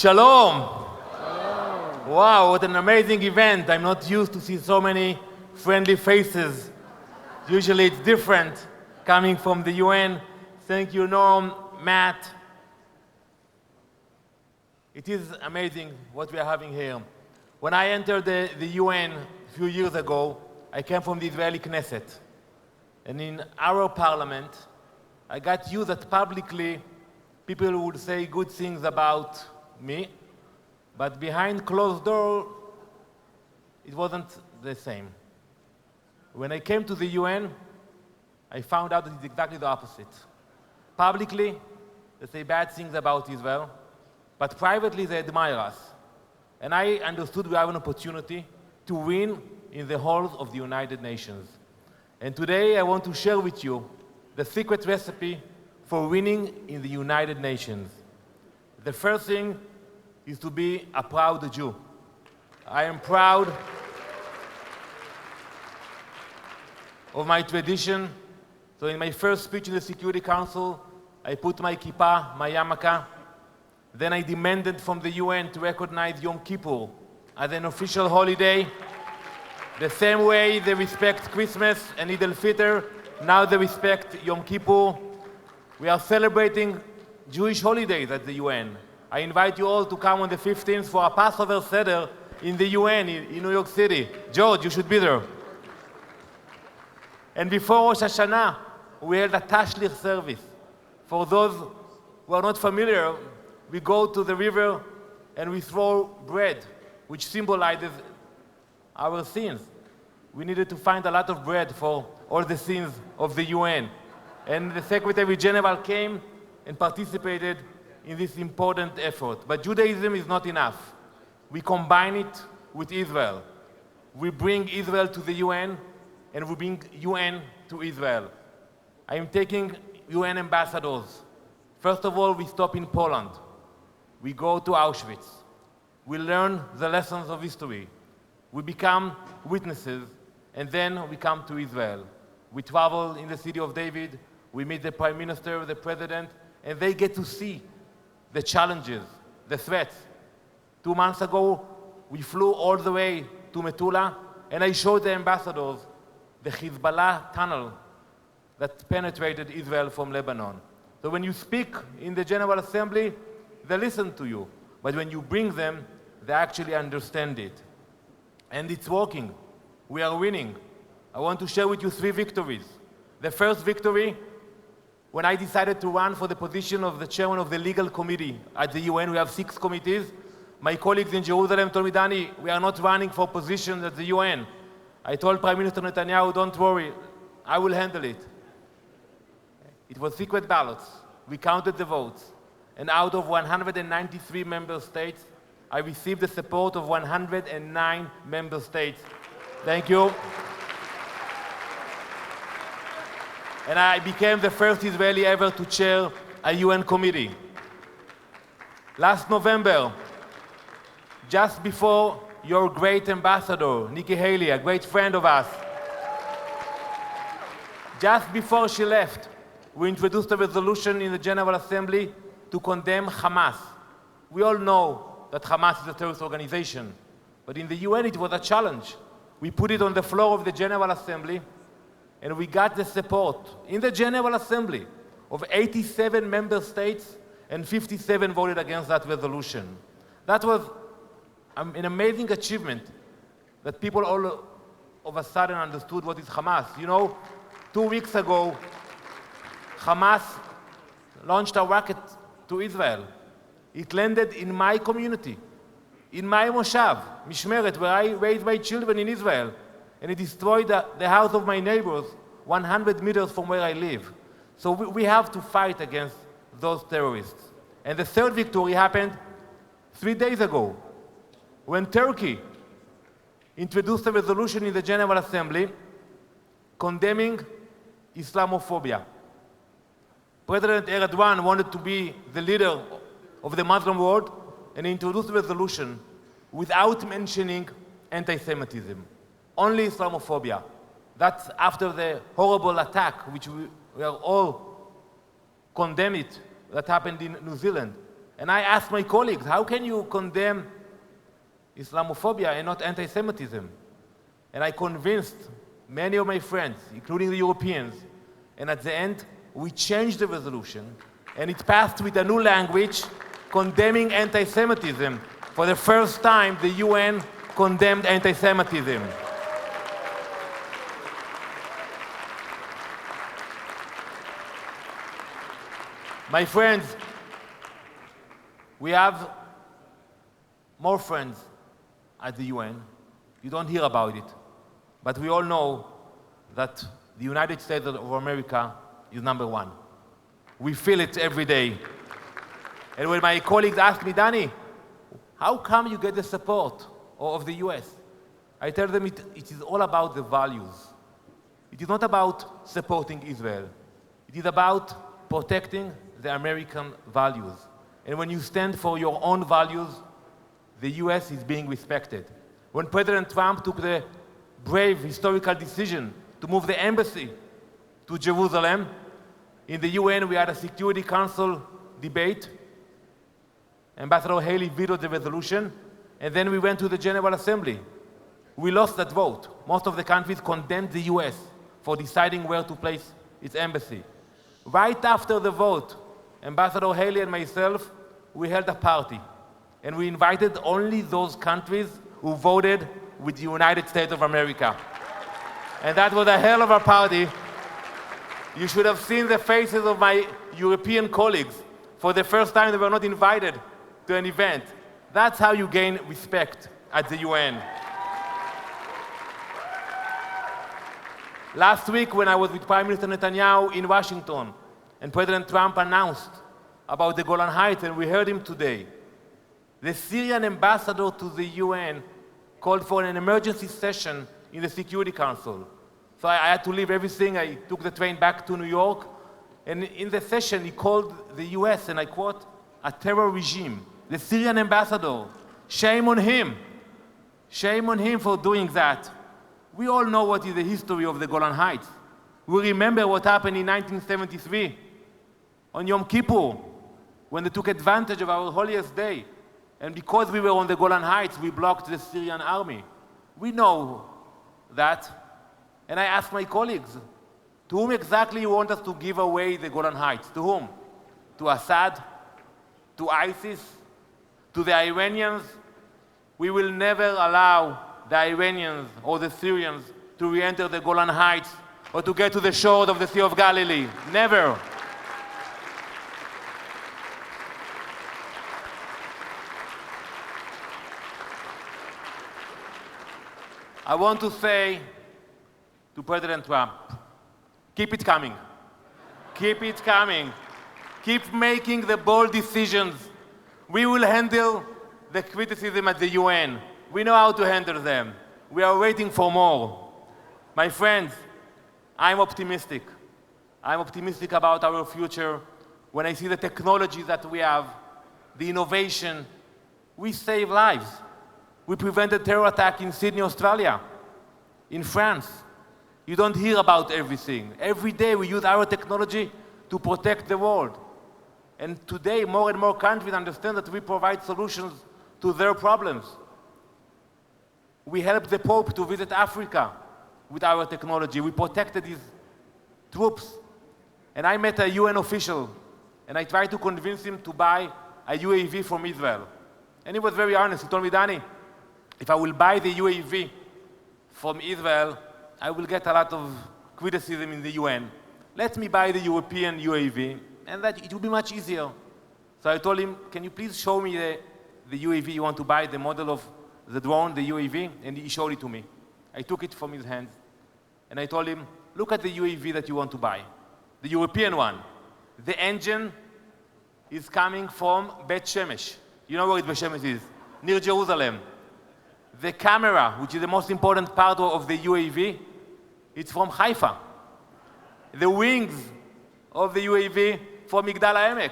Shalom. Wow, what an amazing event. I'm not used to see so many friendly faces. Usually it's different coming from the UN. Thank you, Norm, Matt. It is amazing what we are having here. When I entered the UN a few years ago, I came from the Israeli Knesset. And in our parliament, I got used that publicly people would say good things about me, but behind closed doors, it wasn't the same. When I came to the UN, I found out that it's exactly the opposite. Publicly, they say bad things about Israel, but privately they admire us. And I understood we have an opportunity to win in the halls of the United Nations. And today I want to share with you the secret recipe for winning in the United Nations. The first thing is to be a proud Jew. I am proud of my tradition. So in my first speech in the Security Council, I put my kippah, my yarmulke. Then I demanded from the UN to recognize Yom Kippur as an official holiday. The same way they respect Christmas and Eid al-Fitr, now they respect Yom Kippur. We are celebrating Jewish holidays at the UN. I invite you all to come on the 15th for a Passover Seder in the UN in New York City. George, you should be there. And before Rosh Hashanah, we held a Tashlich service. For those who are not familiar, we go to the river and we throw bread, which symbolizes our sins. We needed to find a lot of bread for all the sins of the UN. And the Secretary General came and participated in this important effort. But Judaism is not enough. We combine it with Israel. We bring Israel to the UN, and we bring UN to Israel. I am taking UN ambassadors. First of all, we stop in Poland. We go to Auschwitz. We learn the lessons of history. We become witnesses, and then we come to Israel. We travel in the city of David. We meet the Prime Minister, the President, and they get to see the challenges, the threats. 2 months ago, we flew all the way to Metula, and I showed the ambassadors the Hezbollah tunnel that penetrated Israel from Lebanon. So when you speak in the General Assembly, they listen to you. But when you bring them, they actually understand it. And it's working. We are winning. I want to share with you 3 victories. The first victory, when I decided to run for the position of the chairman of the legal committee at the UN, we have 6 committees. My colleagues in Jerusalem told me, Danny, we are not running for positions at the UN. I told Prime Minister Netanyahu, don't worry, I will handle it. It was secret ballots. We counted the votes. And out of 193 member states, I received the support of 109 member states. Thank you. And I became the first Israeli ever to chair a UN committee. Last November, just before your great ambassador, Nikki Haley, a great friend of us, just before she left, we introduced a resolution in the General Assembly to condemn Hamas. We all know that Hamas is a terrorist organization, but in the UN it was a challenge. We put it on the floor of the General Assembly, and we got the support in the General Assembly of 87 member states, and 57 voted against that resolution. That was an amazing achievement that people all of a sudden understood what is Hamas. You know, 2 weeks ago, Hamas launched a rocket to Israel. It landed in my community, in my moshav, Mishmeret, where I raised my children in Israel. And it destroyed the house of my neighbors 100 meters from where I live. So we have to fight against those terrorists. And the third victory happened 3 days ago, when Turkey introduced a resolution in the General Assembly condemning Islamophobia. President Erdogan wanted to be the leader of the Muslim world and introduced a resolution without mentioning anti-Semitism. Only Islamophobia. That's after the horrible attack, which we are all condemn it, that happened in New Zealand. And I asked my colleagues, how can you condemn Islamophobia and not anti-Semitism? And I convinced many of my friends, including the Europeans, and at the end, we changed the resolution, and it passed with a new language condemning anti-Semitism. For the first time, the UN condemned anti-Semitism. My friends, we have more friends at the UN. You don't hear about it. But we all know that the United States of America is number one. We feel it every day. And when my colleagues ask me, Danny, how come you get the support of the US? I tell them it is all about the values. It is not about supporting Israel. It is about protecting the American values. And when you stand for your own values, the US is being respected. When President Trump took the brave historical decision to move the embassy to Jerusalem, in the UN we had a Security Council debate. Ambassador Haley vetoed the resolution, and then we went to the General Assembly. We lost that vote. Most of the countries condemned the US for deciding where to place its embassy. Right after the vote, Ambassador Haley and myself, we held a party, and we invited only those countries who voted with the United States of America. And that was a hell of a party. You should have seen the faces of my European colleagues. For the first time, they were not invited to an event. That's how you gain respect at the UN. Last week, when I was with Prime Minister Netanyahu in Washington, and President Trump announced about the Golan Heights, and we heard him today, the Syrian ambassador to the UN called for an emergency session in the Security Council. So I had to leave everything. I took the train back to New York. And in the session, he called the US, and I quote, a terror regime. The Syrian ambassador, shame on him. Shame on him for doing that. We all know what is the history of the Golan Heights. We remember what happened in 1973 on Yom Kippur, when they took advantage of our holiest day. And because we were on the Golan Heights, we blocked the Syrian army. We know that. And I asked my colleagues, to whom exactly you want us to give away the Golan Heights? To whom? To Assad? To ISIS? To the Iranians? We will never allow the Iranians or the Syrians to re-enter the Golan Heights or to get to the shores of the Sea of Galilee. Never. I want to say to President Trump, keep it coming. Keep it coming. Keep making the bold decisions. We will handle the criticism at the UN. We know how to handle them. We are waiting for more. My friends, I'm optimistic. I'm optimistic about our future. When I see the technology that we have, the innovation, we save lives. We prevented terror attack in Sydney, Australia, in France. You don't hear about everything. Every day we use our technology to protect the world. And today, more and more countries understand that we provide solutions to their problems. We helped the Pope to visit Africa with our technology. We protected his troops. And I met a UN official, and I tried to convince him to buy a UAV from Israel. And he was very honest. He told me, Danny, if I will buy the UAV from Israel, I will get a lot of criticism in the UN. Let me buy the European UAV, and that it will be much easier. So I told him, can you please show me the UAV you want to buy, the model of the drone, the UAV? And he showed it to me. I took it from his hands, and I told him, look at the UAV that you want to buy, the European one. The engine is coming from Bet Shemesh. You know where Bet Shemesh is? Near Jerusalem. The camera, which is the most important part of the UAV, it's from Haifa. The wings of the UAV from Migdal HaEmek.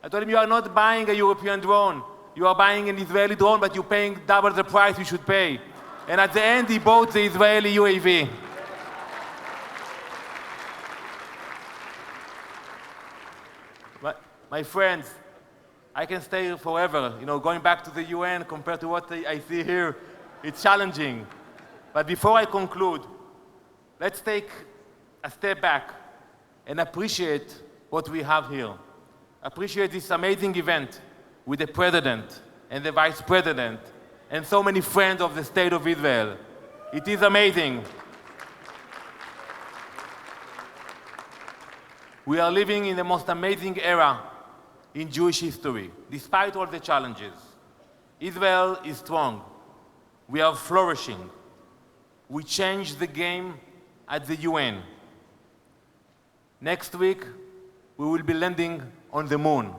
I told him, you are not buying a European drone. You are buying an Israeli drone, but you're paying double the price you should pay. And at the end, he bought the Israeli UAV. My friends, I can stay here forever. You know, going back to the UN compared to what I see here, it's challenging. But before I conclude, let's take a step back and appreciate what we have here. Appreciate this amazing event with the President and the Vice President and so many friends of the State of Israel. It is amazing. We are living in the most amazing era in Jewish history, despite all the challenges. Israel is strong. We are flourishing. We changed the game at the UN. Next week, we will be landing on the moon.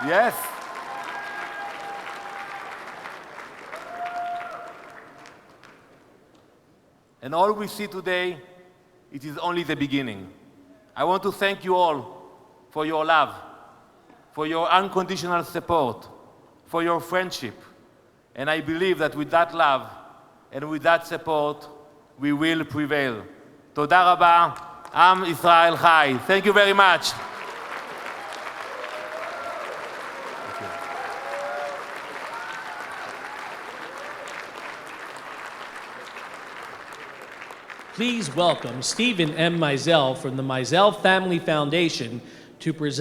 Yes. And all we see today, it is only the beginning. I want to thank you all for your love, for your unconditional support, for your friendship. And I believe that with that love and with that support, we will prevail. Toda Rabba, Am Israel Chai. Thank you very much. Please welcome Stephen M. Meisel from the Meisel Family Foundation to present